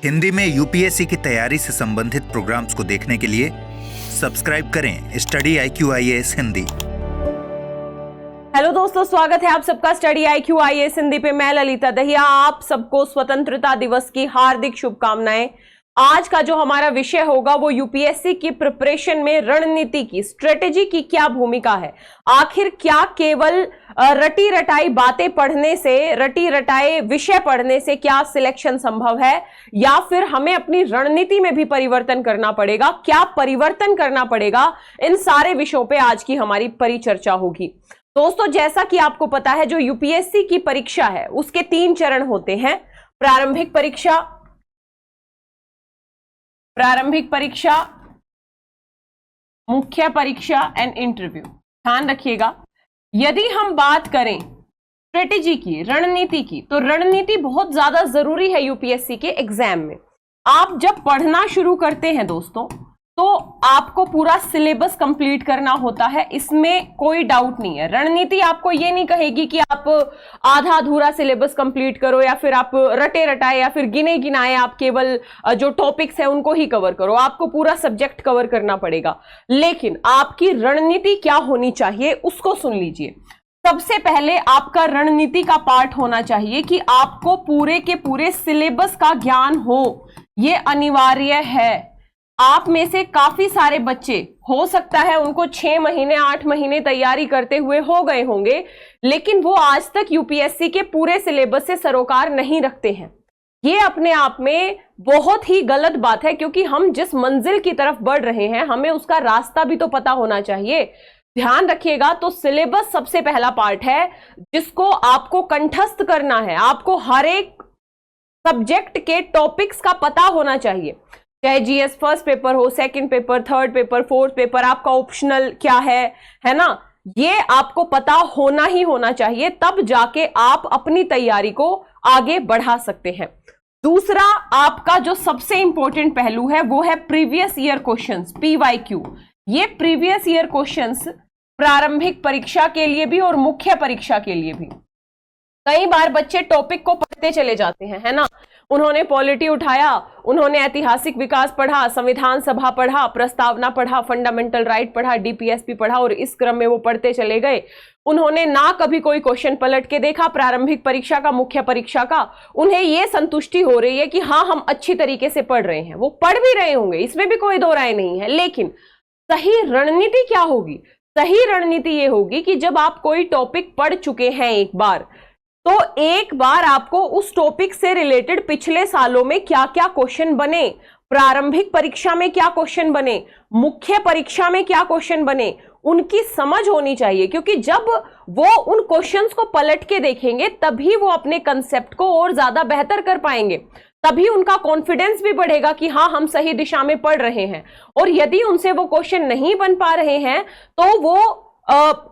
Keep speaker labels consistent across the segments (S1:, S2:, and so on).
S1: हिंदी में यूपीएससी की तैयारी से संबंधित प्रोग्राम्स को देखने के लिए सब्सक्राइब करें study IQ IAS Hindi.
S2: Hello दोस्तों, स्वागत है आप सबका स्टडी IQ IAS हिंदी पे। मैं ललिता दहिया आप सबको स्वतंत्रता दिवस की हार्दिक शुभकामनाएं। आज का जो हमारा विषय होगा वो यूपीएससी की प्रिपरेशन में रणनीति की, स्ट्रेटेजी की क्या भूमिका है। आखिर क्या केवल रटी रटाई बातें पढ़ने से, रटी रटाए विषय पढ़ने से क्या सिलेक्शन संभव है, या फिर हमें अपनी रणनीति में भी परिवर्तन करना पड़ेगा? क्या परिवर्तन करना पड़ेगा? इन सारे विषयों पे आज की हमारी परिचर्चा होगी। दोस्तों, जैसा कि आपको पता है, जो यूपीएससी की परीक्षा है उसके 3 चरण होते हैं। प्रारंभिक परीक्षा, मुख्य परीक्षा एंड इंटरव्यू। ध्यान रखिएगा, यदि हम बात करें स्ट्रेटेजी की, रणनीति की, तो रणनीति बहुत ज्यादा जरूरी है यूपीएससी के एग्जाम में। आप जब पढ़ना शुरू करते हैं दोस्तों, तो आपको पूरा सिलेबस कंप्लीट करना होता है, इसमें कोई डाउट नहीं है। रणनीति आपको ये नहीं कहेगी कि आप आधा अधूरा सिलेबस कंप्लीट करो, या फिर आप रटे रटाए, या फिर गिने गिनाए आप केवल जो टॉपिक्स है उनको ही कवर करो। आपको पूरा सब्जेक्ट कवर करना पड़ेगा। लेकिन आपकी रणनीति क्या होनी चाहिए उसको सुन लीजिए। सबसे पहले आपका रणनीति का पार्ट होना चाहिए कि आपको पूरे के पूरे सिलेबस का ज्ञान हो। यह अनिवार्य है। आप में से काफी सारे बच्चे हो सकता है उनको 6 महीने 8 महीने तैयारी करते हुए हो गए होंगे, लेकिन वो आज तक यूपीएससी के पूरे सिलेबस से सरोकार नहीं रखते हैं। ये अपने आप में बहुत ही गलत बात है, क्योंकि हम जिस मंजिल की तरफ बढ़ रहे हैं हमें उसका रास्ता भी तो पता होना चाहिए। ध्यान रखिएगा, तो सिलेबस सबसे पहला पार्ट है जिसको आपको कंठस्थ करना है। आपको हर एक सब्जेक्ट के टॉपिक्स का पता होना चाहिए, चाहे जीएस फर्स्ट पेपर हो, second paper, third paper, fourth paper, आपका ऑप्शनल क्या है ना, ये आपको पता होना ही होना चाहिए। तब जाके आप अपनी तैयारी को आगे बढ़ा सकते हैं। दूसरा आपका जो सबसे इंपॉर्टेंट पहलू है वो है प्रीवियस ईयर क्वेश्चंस, PYQ। ये प्रीवियस ईयर क्वेश्चंस प्रारंभिक परीक्षा के लिए भी और मुख्य परीक्षा के लिए भी। कई बार बच्चे टॉपिक को पढ़ते चले जाते हैं, है ना। उन्होंने पॉलिटी उठाया, उन्होंने ऐतिहासिक विकास पढ़ा, संविधान सभा पढ़ा, प्रस्तावना पढ़ा, फंडामेंटल राइट पढ़ा, DPSP पढ़ा, और इस क्रम में वो पढ़ते चले गए। उन्होंने ना कभी कोई क्वेश्चन पलट के देखा प्रारंभिक परीक्षा का, मुख्य परीक्षा का। उन्हें ये संतुष्टि हो रही है कि हाँ, हम अच्छी तरीके से पढ़ रहे हैं। वो पढ़ भी रहे होंगे, इसमें भी कोई दो राय नहीं है। लेकिन सही रणनीति क्या होगी? सही रणनीति ये होगी कि जब आप कोई टॉपिक पढ़ चुके हैं एक बार, तो एक बार आपको उस टॉपिक से रिलेटेड पिछले सालों में क्या क्या क्वेश्चन बने, प्रारंभिक परीक्षा में क्या क्वेश्चन बने, मुख्य परीक्षा में क्या क्वेश्चन बने, उनकी समझ होनी चाहिए। क्योंकि जब वो उन क्वेश्चंस को पलट के देखेंगे तभी वो अपने कंसेप्ट को और ज्यादा बेहतर कर पाएंगे। तभी उनका कॉन्फिडेंस भी बढ़ेगा कि हाँ, हम सही दिशा में पढ़ रहे हैं। और यदि उनसे वो क्वेश्चन नहीं बन पा रहे हैं तो वो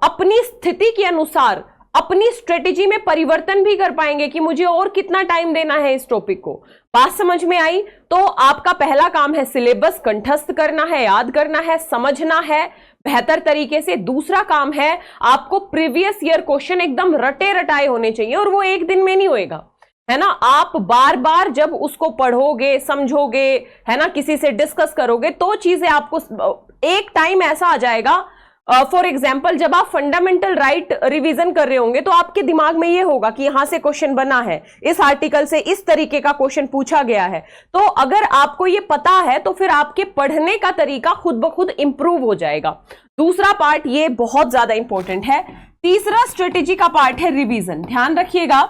S2: अपनी स्थिति के अनुसार अपनी स्ट्रेटेजी में परिवर्तन भी कर पाएंगे कि मुझे और कितना टाइम देना है इस टॉपिक को। बात समझ में आई? तो आपका पहला काम है सिलेबस कंठस्थ करना है, याद करना है, समझना है बेहतर तरीके से। दूसरा काम है आपको प्रीवियस ईयर क्वेश्चन एकदम रटे रटाए होने चाहिए, और वो एक दिन में नहीं होएगा, है ना। आप बार बार जब उसको पढ़ोगे, समझोगे, है ना, किसी से डिस्कस करोगे, तो चीजें आपको एक टाइम ऐसा आ जाएगा। फॉर एग्जाम्पल, जब आप फंडामेंटल राइट रिवीजन कर रहे होंगे तो आपके दिमाग में ये होगा कि यहां से क्वेश्चन बना है, इस आर्टिकल से इस तरीके का क्वेश्चन पूछा गया है। तो अगर आपको ये पता है तो फिर आपके पढ़ने का तरीका खुद ब खुद इंप्रूव हो जाएगा। दूसरा पार्ट ये बहुत ज्यादा इंपॉर्टेंट है। तीसरा स्ट्रेटेजी का पार्ट है रिवीजन। ध्यान रखिएगा,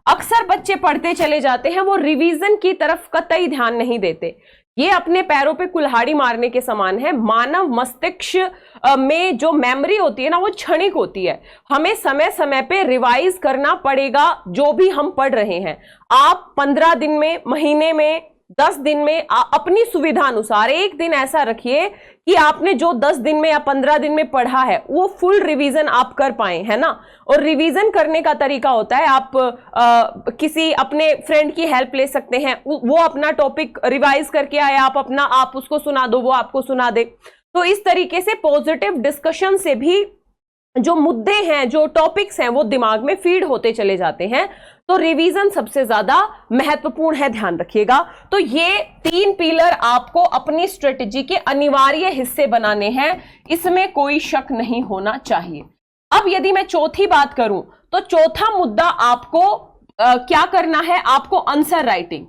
S2: अक्सर बच्चे पढ़ते चले जाते हैं, वो रिवीजन की तरफ कतई ध्यान नहीं देते। ये अपने पैरों पे कुल्हाड़ी मारने के समान है। मानव मस्तिष्क में जो मेमोरी होती है ना, वो क्षणिक होती है। हमें समय समय पे रिवाइज करना पड़ेगा जो भी हम पढ़ रहे हैं। आप 15 दिन में, महीने में, 10 दिन में अपनी सुविधा अनुसार एक दिन ऐसा रखिए कि आपने जो 10 दिन में या 15 दिन में पढ़ा है वो फुल रिवीजन आप कर पाए, है ना। और रिवीजन करने का तरीका होता है, आप किसी अपने फ्रेंड की हेल्प ले सकते हैं। वो अपना टॉपिक रिवाइज करके आए, आप उसको सुना दो, वो आपको सुना दे। तो इस तरीके से पॉजिटिव डिस्कशन से भी जो मुद्दे हैं, जो टॉपिक्स हैं, वो दिमाग में फीड होते चले जाते हैं। तो रिवीजन सबसे ज्यादा महत्वपूर्ण है, ध्यान रखिएगा। तो ये 3 पिलर आपको अपनी स्ट्रेटेजी के अनिवार्य हिस्से बनाने हैं, इसमें कोई शक नहीं होना चाहिए। अब यदि मैं चौथी बात करूं तो चौथा मुद्दा आपको क्या करना है, आपको आंसर राइटिंग,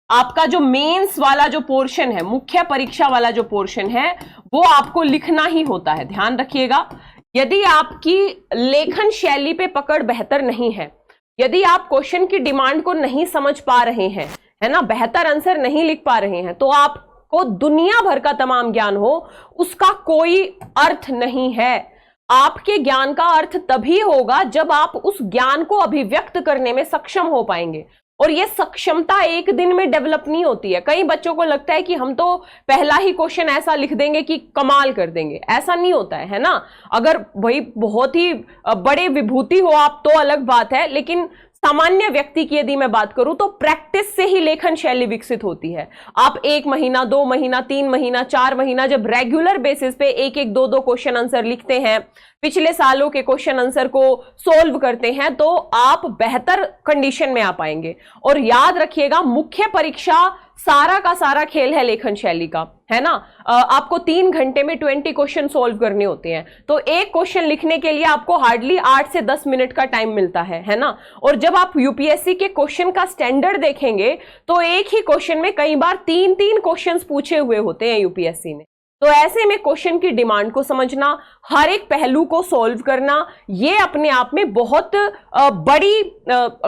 S2: आपका जो मेंस वाला जो पोर्शन है, मुख्य परीक्षा वाला जो पोर्शन है, वो आपको लिखना ही होता है। ध्यान रखिएगा, यदि आपकी लेखन शैली पे पकड़ बेहतर नहीं है, यदि आप क्वेश्चन की डिमांड को नहीं समझ पा रहे हैं, है ना, बेहतर आंसर नहीं लिख पा रहे हैं, तो आपको दुनिया भर का तमाम ज्ञान हो, उसका कोई अर्थ नहीं है। आपके ज्ञान का अर्थ तभी होगा जब आप उस ज्ञान को अभिव्यक्त करने में सक्षम हो पाएंगे। और ये सक्षमता एक दिन में डेवलप नहीं होती है। कई बच्चों को लगता है कि हम तो पहला ही क्वेश्चन ऐसा लिख देंगे कि कमाल कर देंगे, ऐसा नहीं होता है ना। अगर भाई बहुत ही बड़े विभूति हो आप तो अलग बात है, लेकिन सामान्य व्यक्ति की यदि मैं बात करूं तो प्रैक्टिस से ही लेखन शैली विकसित होती है। आप 1 महीना, 2 महीना, 3 महीना, 4 महीना जब रेगुलर बेसिस पे 1-1, 2-2 क्वेश्चन आंसर लिखते हैं, पिछले सालों के क्वेश्चन आंसर को सोल्व करते हैं, तो आप बेहतर कंडीशन में आ पाएंगे। और याद रखिएगा, मुख्य परीक्षा सारा का सारा खेल है लेखन शैली का, है ना। आपको 3 घंटे में 20 क्वेश्चन सोल्व करने होते हैं, तो एक क्वेश्चन लिखने के लिए आपको हार्डली 8 से 10 मिनट का टाइम मिलता है ना। और जब आप यूपीएससी के क्वेश्चन का स्टैंडर्ड देखेंगे तो एक ही क्वेश्चन में कई बार 3-3 क्वेश्चन पूछे हुए होते हैं यूपीएससी ने। तो ऐसे में क्वेश्चन की डिमांड को समझना, हर एक पहलू को सॉल्व करना, ये अपने आप में बहुत बड़ी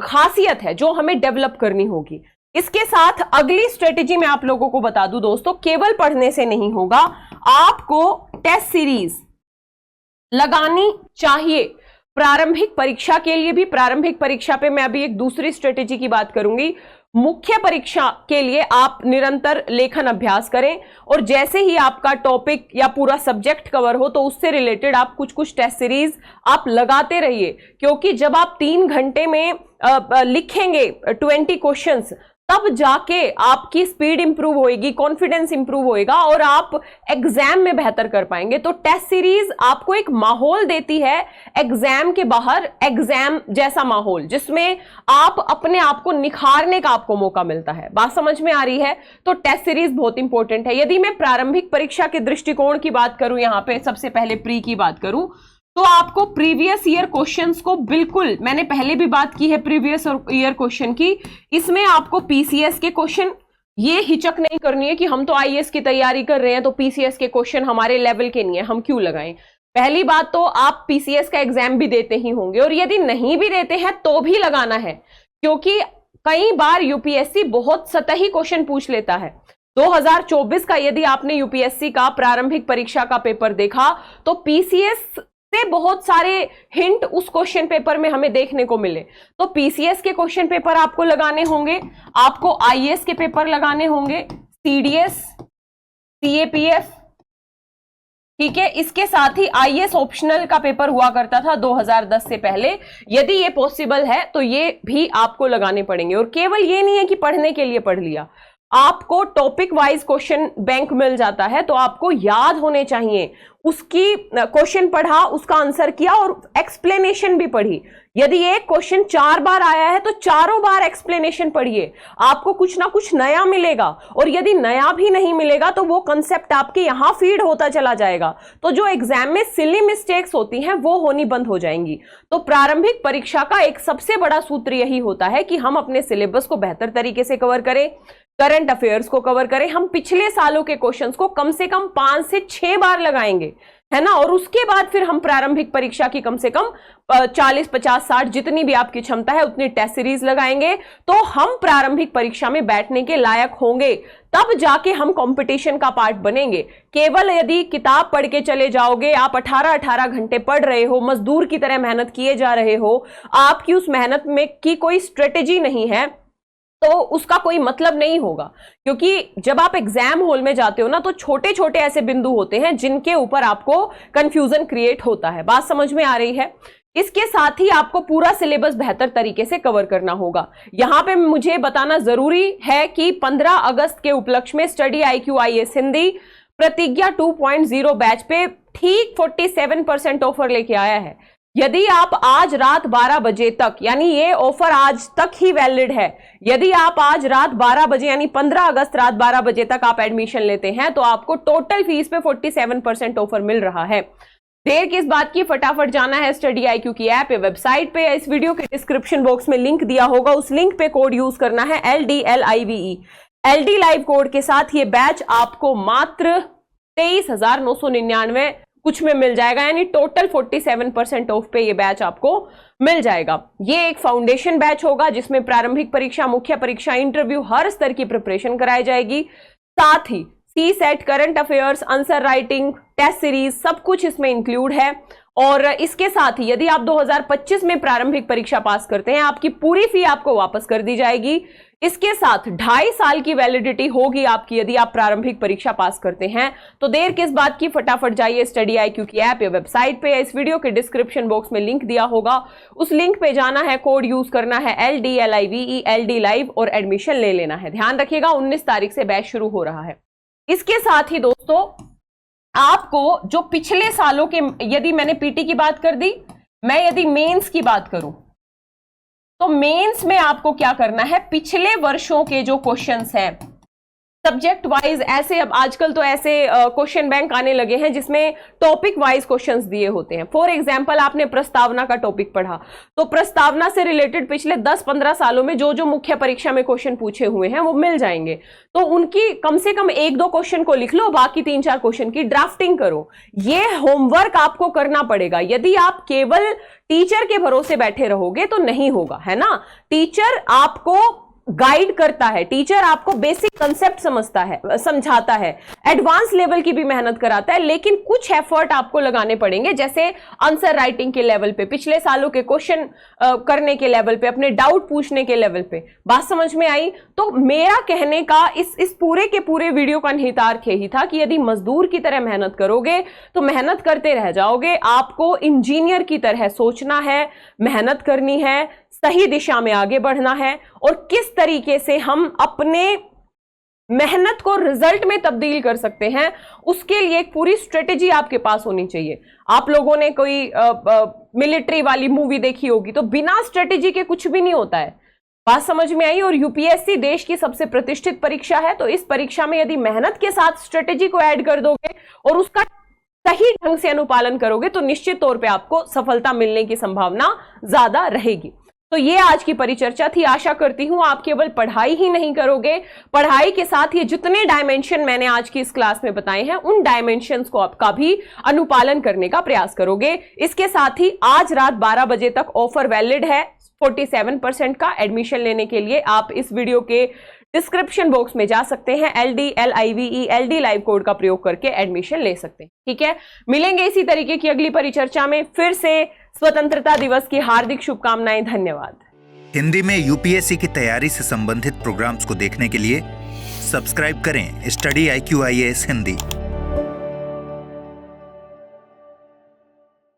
S2: खासियत है जो हमें डेवलप करनी होगी। इसके साथ अगली स्ट्रेटेजी मैं आप लोगों को बता दूं दोस्तों, केवल पढ़ने से नहीं होगा, आपको टेस्ट सीरीज लगानी चाहिए प्रारंभिक परीक्षा के लिए भी। प्रारंभिक परीक्षा पे मैं अभी एक दूसरी स्ट्रेटेजी की बात करूंगी। मुख्य परीक्षा के लिए आप निरंतर लेखन अभ्यास करें, और जैसे ही आपका टॉपिक या पूरा सब्जेक्ट कवर हो तो उससे रिलेटेड आप कुछ टेस्ट सीरीज आप लगाते रहिए, क्योंकि जब आप 3 घंटे में लिखेंगे 20 क्वेश्चंस, तब जाके आपकी स्पीड इंप्रूव होएगी, कॉन्फिडेंस इंप्रूव होएगा और आप एग्जाम में बेहतर कर पाएंगे। तो टेस्ट सीरीज आपको एक माहौल देती है एग्जाम के बाहर, एग्जाम जैसा माहौल, जिसमें आप अपने आप को निखारने का आपको मौका मिलता है। बात समझ में आ रही है? तो टेस्ट सीरीज बहुत इंपॉर्टेंट है। यदि मैं प्रारंभिक परीक्षा के दृष्टिकोण की बात करूं, यहां पे सबसे पहले प्री की बात करूं, तो आपको प्रीवियस ईयर क्वेश्चंस को, बिल्कुल मैंने पहले भी बात की है प्रीवियस ईयर क्वेश्चन की, इसमें आपको पीसीएस के क्वेश्चन, ये हिचक नहीं करनी है कि हम तो आईएएस की तैयारी कर रहे हैं तो पीसीएस के क्वेश्चन हमारे लेवल के नहीं है, हम क्यों लगाएं। पहली बात तो आप पीसीएस का एग्जाम भी देते ही होंगे, और यदि नहीं भी देते हैं तो भी लगाना है, क्योंकि कई बार यूपीएससी बहुत सतही क्वेश्चन पूछ लेता है। 2024 का यदि आपने यूपीएससी का प्रारंभिक परीक्षा का पेपर देखा तो पीसीएस से बहुत सारे हिंट उस क्वेश्चन पेपर में हमें देखने को मिले। तो पीसीएस के क्वेश्चन पेपर आपको लगाने होंगे, आपको आईएएस के पेपर लगाने होंगे, सीडीएस, सीएपीएफ, ठीक है। इसके साथ ही आईएएस ऑप्शनल का पेपर हुआ करता था 2010 से पहले, यदि ये पॉसिबल है तो ये भी आपको लगाने पड़ेंगे। और केवल ये नहीं है कि पढ़ने के लिए पढ़ लिया, आपको टॉपिक वाइज क्वेश्चन बैंक मिल जाता है, तो आपको याद होने चाहिए। उसकी क्वेश्चन पढ़ा, उसका आंसर किया और एक्सप्लेनेशन भी पढ़ी। यदि एक क्वेश्चन 4 बार आया है तो चारों बार एक्सप्लेनेशन पढ़िए, आपको कुछ ना कुछ नया मिलेगा। और यदि नया भी नहीं मिलेगा तो वो कंसेप्ट आपके यहां फीड होता चला जाएगा, तो जो एग्जाम में सिली मिस्टेक्स होती हैं वो होनी बंद हो जाएंगी। तो प्रारंभिक परीक्षा का एक सबसे बड़ा सूत्र यही होता है कि हम अपने सिलेबस को बेहतर तरीके से कवर करें, करंट अफेयर्स को कवर करें। हम पिछले सालों के क्वेश्चंस को कम से कम 5 से 6 बार लगाएंगे, है ना। और उसके बाद फिर हम प्रारंभिक परीक्षा की कम से कम 40, 50, 60 जितनी भी आपकी क्षमता है उतनी टेस्ट सीरीज लगाएंगे, तो हम प्रारंभिक परीक्षा में बैठने के लायक होंगे। तब जाके हम कंपटीशन का पार्ट बनेंगे। केवल यदि किताब पढ़ के चले जाओगे, आप 18-18 घंटे पढ़ रहे हो, मजदूर की तरह मेहनत किए जा रहे हो, आपकी उस मेहनत में की कोई स्ट्रेटेजी नहीं है, तो उसका कोई मतलब नहीं होगा। क्योंकि जब आप एग्जाम हॉल में जाते हो ना, तो छोटे छोटे ऐसे बिंदु होते हैं जिनके ऊपर आपको कंफ्यूजन क्रिएट होता है। बात समझ में आ रही है? इसके साथ ही आपको पूरा सिलेबस बेहतर तरीके से कवर करना होगा। यहां पे मुझे बताना जरूरी है कि 15 अगस्त के उपलक्ष्य में स्टडी IQ IAS हिंदी प्रतिज्ञा 2.0 बैच पे ठीक 47% ऑफर लेके आया है। यदि आप आज रात 12 बजे तक, यानी ये ऑफर आज तक ही वैलिड है, यदि आप आज रात 12 बजे यानी 15 अगस्त रात 12 बजे तक आप एडमिशन लेते हैं तो आपको टोटल फीस पे 47% ऑफर मिल रहा है। देर किस बात की, फटाफट जाना है स्टडी IQ की ऐप या वेबसाइट पे, या इस वीडियो के डिस्क्रिप्शन बॉक्स में लिंक दिया होगा, उस लिंक पे कोड यूज करना है LDLIVE। LD लाइव कोड के साथ ये बैच आपको मात्र 23,999 कुछ में मिल जाएगा, यानी टोटल 47% ऑफ पे ये बैच आपको मिल जाएगा। ये एक फाउंडेशन बैच होगा जिसमें प्रारंभिक परीक्षा, मुख्य परीक्षा, इंटरव्यू, हर स्तर की प्रिपरेशन कराई जाएगी। साथ ही CSET, current affairs, answer writing, test series, सब कुछ इसमें इंक्लूड है। और इसके साथ ही यदि आप 2025 में प्रारंभिक परीक्षा पास करते हैं, आपकी पूरी फी आपको वापस कर दी जाएगी। इसके साथ 2.5 साल की वैलिडिटी होगी आपकी यदि आप प्रारंभिक परीक्षा पास करते हैं। तो देर किस बात की, फटाफट जाइए स्टडी IQ की ऐप या वेबसाइट पे, या इस वीडियो के डिस्क्रिप्शन बॉक्स में लिंक दिया होगा, उस लिंक पे जाना है, कोड यूज करना है LDLIVE, LD लाइव, और एडमिशन ले लेना है। ध्यान रखिएगा 19 तारीख से बैच शुरू हो रहा है। इसके साथ ही दोस्तों, आपको जो पिछले सालों के, यदि मैंने PT की बात कर दी, मैं यदि मेंस की बात करूं तो मेंस में आपको क्या करना है, पिछले वर्षों के जो क्वेश्चंस हैं सब्जेक्ट वाइज, ऐसे अब आजकल तो ऐसे क्वेश्चन बैंक आने लगे हैं जिसमें टॉपिक वाइज क्वेश्चंस दिए होते हैं। फॉर एग्जांपल, आपने प्रस्तावना का टॉपिक पढ़ा तो प्रस्तावना से रिलेटेड पिछले 10-15 सालों में जो जो मुख्य परीक्षा में क्वेश्चन पूछे हुए हैं वो मिल जाएंगे। तो उनकी कम से कम 1-2 क्वेश्चन को लिख लो, बाकी 3-4 क्वेश्चन की ड्राफ्टिंग करो। ये होमवर्क आपको करना पड़ेगा। यदि आप केवल टीचर के भरोसे बैठे रहोगे तो नहीं होगा, है ना। टीचर आपको गाइड करता है, टीचर आपको बेसिक कंसेप्ट समझाता है, एडवांस लेवल की भी मेहनत कराता है, लेकिन कुछ एफर्ट आपको लगाने पड़ेंगे, जैसे आंसर राइटिंग के लेवल पे, पिछले सालों के क्वेश्चन करने के लेवल पे, अपने डाउट पूछने के लेवल पे। बात समझ में आई? तो मेरा कहने का इस पूरे के पूरे वीडियो का निहितार्थ यही था कि यदि मजदूर की तरह मेहनत करोगे तो मेहनत करते रह जाओगे। आपको इंजीनियर की तरह सोचना है, मेहनत करनी है, सही दिशा में आगे बढ़ना है, और किस तरीके से हम अपने मेहनत को रिजल्ट में तब्दील कर सकते हैं, उसके लिए एक पूरी स्ट्रेटेजी आपके पास होनी चाहिए। आप लोगों ने कोई मिलिट्री वाली मूवी देखी होगी, तो बिना स्ट्रेटेजी के कुछ भी नहीं होता है। बात समझ में आई? और UPSC देश की सबसे प्रतिष्ठित परीक्षा है, तो इस परीक्षा में यदि मेहनत के साथ स्ट्रेटेजी को ऐड कर दोगे और उसका सही ढंग से अनुपालन करोगे तो निश्चित तौर पे आपको सफलता मिलने की संभावना ज्यादा रहेगी। तो ये आज की परिचर्चा थी। आशा करती हूं आप केवल पढ़ाई ही नहीं करोगे, पढ़ाई के साथ ये जितने डायमेंशन मैंने आज की इस क्लास में बताए हैं उन डायमेंशंस को आपका भी अनुपालन करने का प्रयास करोगे। इसके साथ ही आज रात 12 बजे तक ऑफर वैलिड है 47% का। एडमिशन लेने के लिए आप इस वीडियो के डिस्क्रिप्शन बॉक्स में जा सकते हैं, LDLIVE LD लाइव कोड का प्रयोग करके एडमिशन ले सकते हैं। ठीक है, मिलेंगे इसी तरीके की अगली परिचर्चा में। फिर से स्वतंत्रता दिवस की हार्दिक शुभकामनाएं। धन्यवाद।
S1: हिंदी में UPSC की तैयारी से संबंधित प्रोग्राम्स को देखने के लिए सब्सक्राइब करें स्टडी IQ IAS हिंदी।